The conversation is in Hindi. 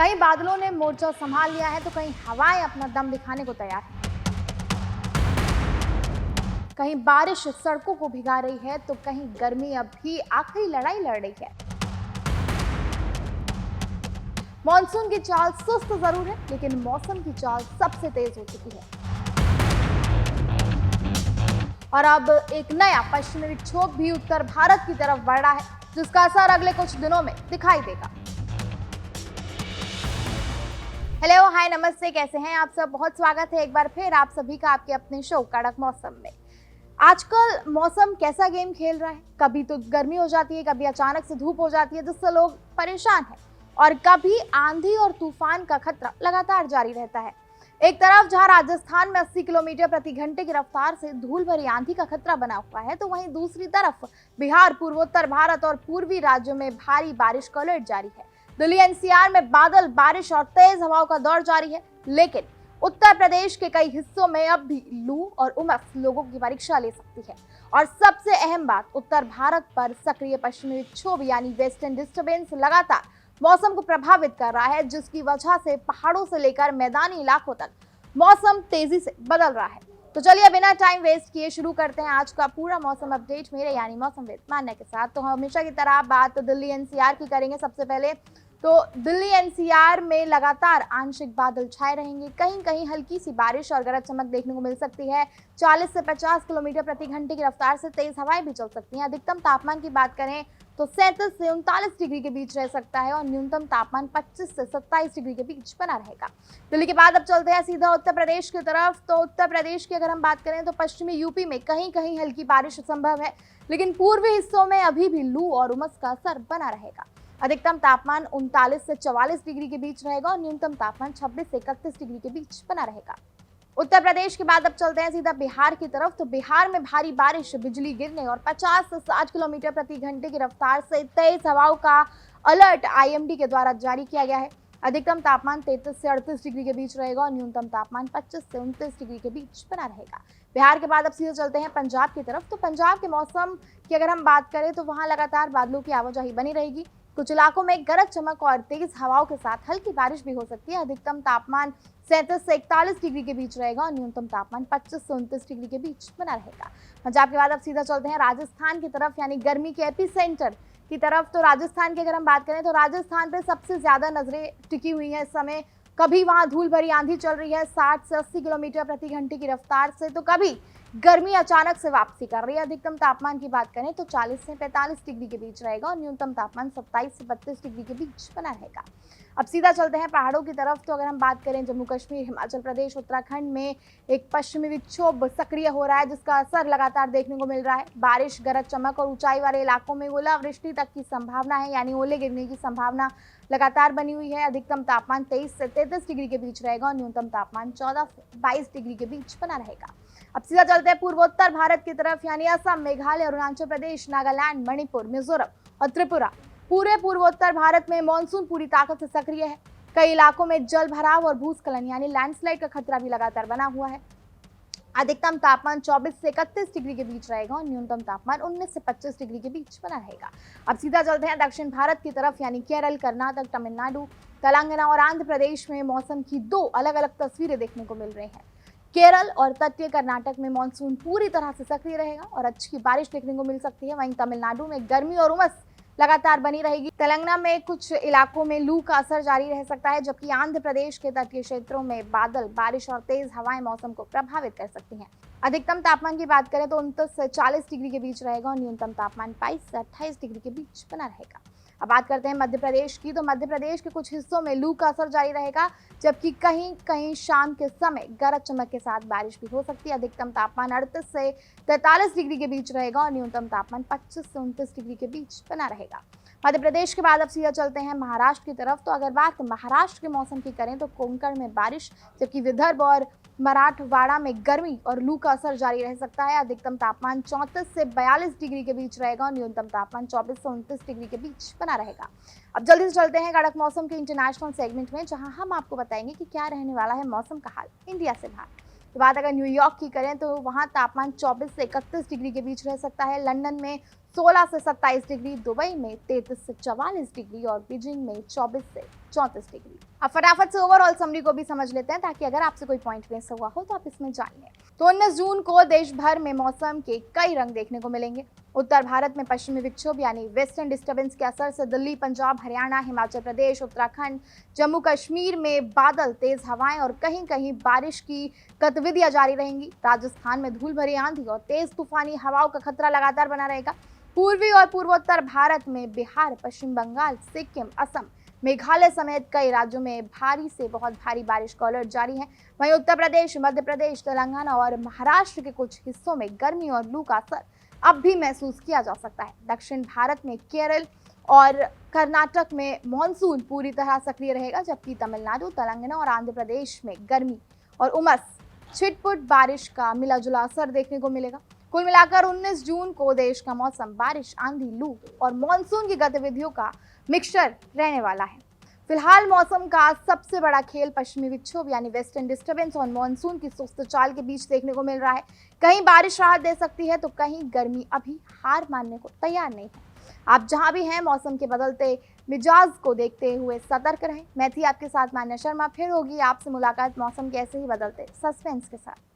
कई बादलों ने मोर्चा संभाल लिया है तो कहीं हवाएं अपना दम दिखाने को तैयार है। कहीं बारिश सड़कों को भिगा रही है तो कहीं गर्मी अब भी आखिरी लड़ाई लड़ रही है। मॉनसून की चाल सुस्त जरूर है, लेकिन मौसम की चाल सबसे तेज हो चुकी है और अब एक नया पश्चिमी विक्षोभ भी उत्तर भारत की तरफ बढ़ रहा है, जिसका असर अगले कुछ दिनों में दिखाई देगा। हेलो, हाय, नमस्ते, कैसे हैं आप सब। बहुत स्वागत है एक बार फिर आप सभी का आपके अपने शो कड़क मौसम में। आजकल मौसम कैसा गेम खेल रहा है, कभी तो गर्मी हो जाती है, कभी अचानक से धूप हो जाती है जिससे लोग परेशान हैं, और कभी आंधी और तूफान का खतरा लगातार जारी रहता है। एक तरफ जहां राजस्थान में 80 किलोमीटर प्रति घंटे की रफ्तार से धूल भरी आंधी का खतरा बना हुआ है, तो वहीं दूसरी तरफ बिहार, पूर्वोत्तर भारत और पूर्वी राज्यों में भारी बारिश का अलर्ट जारी है। दिल्ली एनसीआर में बादल, बारिश और तेज हवाओं का दौर जारी है, लेकिन उत्तर प्रदेश के कई हिस्सों में अब भी लू और उमस लोगों की परीक्षा ले सकती है। और सबसे अहम बात, उत्तर भारत पर सक्रिय पश्चिमी विक्षोभ यानी वेस्टर्न डिस्टर्बेंस लगातार मौसम को प्रभावित कर रहा है, जिसकी वजह से पहाड़ों से लेकर मैदानी इलाकों तक मौसम तेजी से बदल रहा है। तो चलिए बिना टाइम वेस्ट किए शुरू करते हैं आज का पूरा मौसम अपडेट मेरे यानी मौसम विद मान्या के साथ। तो हमेशा की तरह बात दिल्ली एनसीआर की करेंगे। सबसे पहले तो दिल्ली एनसीआर में लगातार आंशिक बादल छाए रहेंगे, कहीं कहीं हल्की सी बारिश और गरज चमक देखने को मिल सकती है। 40 से 50 किलोमीटर प्रति घंटे की रफ्तार से तेज हवाएं भी चल सकती हैं। अधिकतम तापमान की बात करें तो 37 से 39 डिग्री के बीच रह सकता है और न्यूनतम तापमान 25 से 27 डिग्री के बीच बना रहेगा। दिल्ली के बाद अब चलते हैं सीधा उत्तर प्रदेश की तरफ। तो उत्तर प्रदेश की अगर हम बात करें तो पश्चिमी यूपी में कहीं कहीं हल्की बारिश संभव है, लेकिन पूर्वी हिस्सों में अभी भी लू और उमस का असर बना रहेगा। अधिकतम तापमान 39 से 44 डिग्री के बीच रहेगा और न्यूनतम तापमान 26 से 31 डिग्री के बीच बना रहेगा। उत्तर प्रदेश के बाद अब चलते हैं सीधा बिहार की तरफ। तो बिहार में भारी बारिश, बिजली गिरने और 50 से 60 किलोमीटर प्रति घंटे की रफ्तार से तेज हवाओं का अलर्ट आईएमडी के द्वारा जारी किया गया है। अधिकतम तापमान 33 से 38 डिग्री के बीच रहेगा और न्यूनतम तापमान 25 से 29 डिग्री के बीच बना रहेगा। बिहार के बाद अब सीधे चलते हैं पंजाब की तरफ। तो पंजाब के मौसम की अगर हम बात करें तो वहां लगातार बादलों की आवाजाही बनी रहेगी। कुछ इलाकों में गरज चमक और तेज हवाओं के साथ हल्की बारिश भी हो सकती है। अधिकतम तापमान 37 से 41 डिग्री के बीच रहेगा और न्यूनतम तापमान 25 से 29 डिग्री के बीच बना रहेगा। पंजाब के बाद अब सीधा चलते हैं राजस्थान की तरफ, यानी गर्मी के एपिसेंटर की तरफ। तो राजस्थान की अगर हम बात करें तो राजस्थान पे सबसे ज्यादा नजरें टिकी हुई हैं इस समय। कभी वहां धूल भरी आंधी चल रही है 60 से 80 किलोमीटर प्रति घंटे की रफ्तार से, तो कभी गर्मी अचानक से वापसी कर रही है। अधिकतम तापमान की बात करें तो 40 से 45 डिग्री के बीच रहेगा और न्यूनतम तापमान 27 से 32 डिग्री के बीच बना रहेगा। अब सीधा चलते हैं पहाड़ों की तरफ। तो अगर हम बात करें जम्मू कश्मीर, हिमाचल प्रदेश, उत्तराखंड में एक पश्चिमी विक्षोभ सक्रिय हो रहा है, जिसका असर लगातार देखने को मिल रहा है। बारिश, गरज चमक और ऊंचाई वाले इलाकों में ओलावृष्टि तक की संभावना है, यानी ओले गिरने की संभावना लगातार बनी हुई है। अधिकतम तापमान 23 से 33 डिग्री के बीच रहेगा और न्यूनतम तापमान 14 से 22 डिग्री के बीच बना रहेगा। अब सीधा चलते हैं पूर्वोत्तर भारत की तरफ, यानी असम, मेघालय, अरुणाचल प्रदेश, नागालैंड, मणिपुर, मिजोरम और त्रिपुरा। पूरे पूर्वोत्तर भारत में मानसून पूरी ताकत से सक्रिय है। कई इलाकों में जल भराव और भूस्खलन यानी लैंडस्लाइड का खतरा भी लगातार बना हुआ है। अधिकतम तापमान 24 से 31 डिग्री के बीच रहेगा और न्यूनतम तापमान 19 से 25 डिग्री के बीच बना रहेगा। अब सीधा चलते हैं दक्षिण भारत की तरफ, यानी केरल, कर्नाटक, तमिलनाडु, तेलंगाना और आंध्र प्रदेश में मौसम की दो अलग अलग तस्वीरें देखने को मिल रही हैं। केरल और तटीय कर्नाटक में मानसून पूरी तरह से सक्रिय रहेगा और अच्छी बारिश देखने को मिल सकती है। वहीं तमिलनाडु में गर्मी और उमस लगातार बनी रहेगी। तेलंगाना में कुछ इलाकों में लू का असर जारी रह सकता है, जबकि आंध्र प्रदेश के तटीय क्षेत्रों में बादल, बारिश और तेज हवाएं मौसम को प्रभावित कर सकती हैं। अधिकतम तापमान की बात करें तो 29 से 40 डिग्री के बीच रहेगा और न्यूनतम तापमान 22 से 28 डिग्री के बीच बना रहेगा। अब बात करते हैं मध्य प्रदेश की। तो मध्य प्रदेश के कुछ हिस्सों में लू का असर जारी रहेगा, जबकि कहीं कहीं शाम के समय गरज चमक के साथ बारिश भी हो सकती है। अधिकतम तापमान 38 से 43 डिग्री के बीच रहेगा और न्यूनतम तापमान 25 से 29 डिग्री के बीच बना रहेगा। मध्य प्रदेश के बाद अब सीधा चलते हैं महाराष्ट्र की तरफ। तो अगर बात महाराष्ट्र के मौसम की करें तो कोंकण में बारिश, जबकि विदर्भ और मराठवाड़ा में गर्मी और लू का असर जारी रह सकता है। अधिकतम तापमान 34 से 42 डिग्री के बीच रहेगा और न्यूनतम तापमान 24 से 29 डिग्री के बीच बना रहेगा। अब जल्दी से चलते हैं कड़क मौसम के इंटरनेशनल सेगमेंट में, जहां हम आपको बताएंगे कि क्या रहने वाला है मौसम का हाल इंडिया से बाहर। तो बात अगर न्यूयॉर्क की करें तो वहाँ तापमान 24 से 31 डिग्री के बीच रह सकता है। लंदन में 16 से 27 डिग्री, दुबई में 33 से 44 डिग्री और बीजिंग में 24 से 34 डिग्री। अब फटाफट से ओवरऑल समरी को भी समझ लेते हैं ताकि अगर आपसे कोई पॉइंट मिस हुआ हो तो आप इसमें जान लें। तो 19 जून को देश भर में मौसम के कई रंग देखने को मिलेंगे। उत्तर भारत में पश्चिमी विक्षोभ यानी वेस्टर्न डिस्टर्बेंस के असर से दिल्ली, पंजाब, हरियाणा, हिमाचल प्रदेश, उत्तराखंड, जम्मू कश्मीर में बादल, तेज हवाएं और कहीं कहीं बारिश की गतिविधियां जारी रहेंगी। राजस्थान में धूल भरी आंधी और तेज तूफानी हवाओं का खतरा लगातार बना रहेगा। पूर्वी और पूर्वोत्तर भारत में बिहार, पश्चिम बंगाल, सिक्किम, असम, मेघालय समेत कई राज्यों में भारी से बहुत भारी बारिश का अलर्ट जारी है। वहीं उत्तर प्रदेश, मध्य प्रदेश, तेलंगाना और महाराष्ट्र के कुछ हिस्सों में गर्मी और लू का असर अब भी महसूस किया जा सकता है। दक्षिण भारत में केरल और कर्नाटक में मॉनसून पूरी तरह सक्रिय रहेगा, जबकि तमिलनाडु, तेलंगाना और आंध्र प्रदेश में गर्मी और उमस, छिटपुट बारिश का मिला जुला असर देखने को मिलेगा। कुल मिलाकर 19 जून को देश का मौसम बारिश, आंधी, लू और मॉनसून की गतिविधियों का मिक्सचर रहने वाला है। फिलहाल मौसम का सबसे बड़ा खेल पश्चिमी विक्षोभ यानी वेस्टर्न डिस्टर्बेंस और मॉनसून की सुस्त चाल के बीच देखने को मिल रहा है। कहीं बारिश राहत दे सकती है तो कहीं गर्मी अभी हार मानने को तैयार नहीं है। आप जहां भी हैं मौसम के बदलते मिजाज को देखते हुए सतर्क रहें। मैं थी आपके साथ मान्या शर्मा, फिर होगी आपसे मुलाकात मौसम के ऐसे ही बदलते सस्पेंस के साथ।